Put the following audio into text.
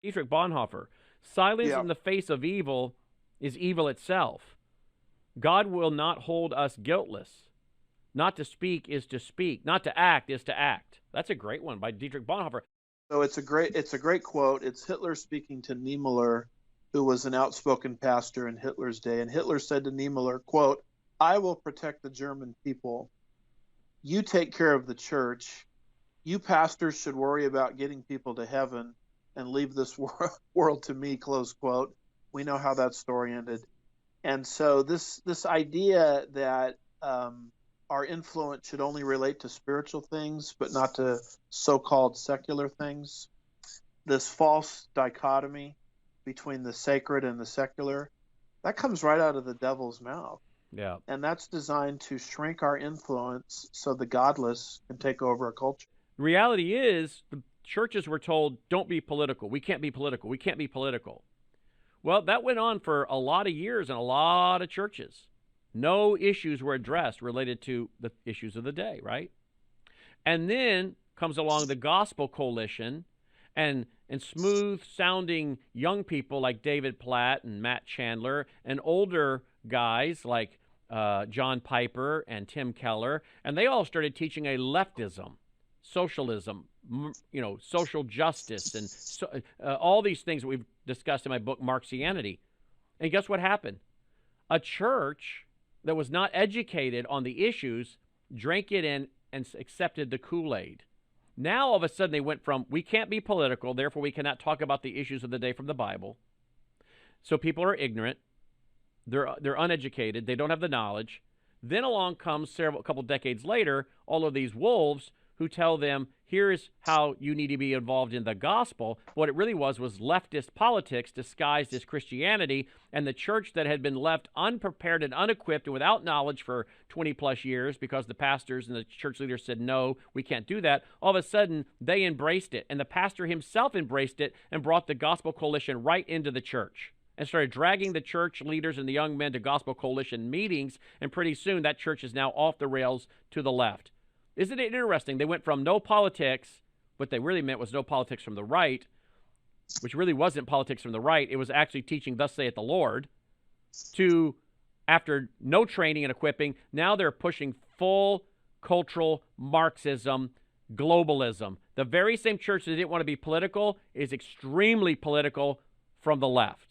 Dietrich Bonhoeffer. Silence Yeah. in the face of evil is evil itself. God will not hold us guiltless. Not to speak is to speak. Not to act is to act. That's a great one by Dietrich Bonhoeffer. So it's a great quote. It's Hitler speaking to Niemöller, who was an outspoken pastor in Hitler's day, and Hitler said to Niemöller, quote, "I will protect the German people. You take care of the church. You pastors should worry about getting people to heaven and leave this world to me," close quote. We know how that story ended. And so this idea that our influence should only relate to spiritual things, but not to so-called secular things, this false dichotomy between the sacred and the secular, that comes right out of the devil's mouth. Yeah. And that's designed to shrink our influence so the godless can take over a culture. The reality is, the churches were told, don't be political. We can't be political. We can't be political. Well, that went on for a lot of years in a lot of churches. No issues were addressed related to the issues of the day, right? And then comes along the Gospel Coalition and smooth sounding young people like David Platt and Matt Chandler and older guys like John Piper and Tim Keller. And they all started teaching a leftism, socialism, social justice, and all these things that we've discussed in my book, Marxianity. And guess what happened? A church that was not educated on the issues drank it in and accepted the Kool-Aid. Now, all of a sudden, they went from, we can't be political, therefore we cannot talk about the issues of the day from the Bible. So people are ignorant. They're uneducated. They don't have the knowledge. Then along comes a couple decades later, all of these wolves who tell them, here's how you need to be involved in the gospel. What it really was leftist politics disguised as Christianity, and the church that had been left unprepared and unequipped and without knowledge for 20 plus years because the pastors and the church leaders said, no, we can't do that. All of a sudden, they embraced it, and the pastor himself embraced it and brought the Gospel Coalition right into the church and started dragging the church leaders and the young men to Gospel Coalition meetings, and pretty soon that church is now off the rails to the left. Isn't it interesting? They went from no politics, what they really meant was no politics from the right, which really wasn't politics from the right. It was actually teaching, thus saith the Lord, to, after no training and equipping, now they're pushing full cultural Marxism, globalism. The very same church that didn't want to be political is extremely political from the left.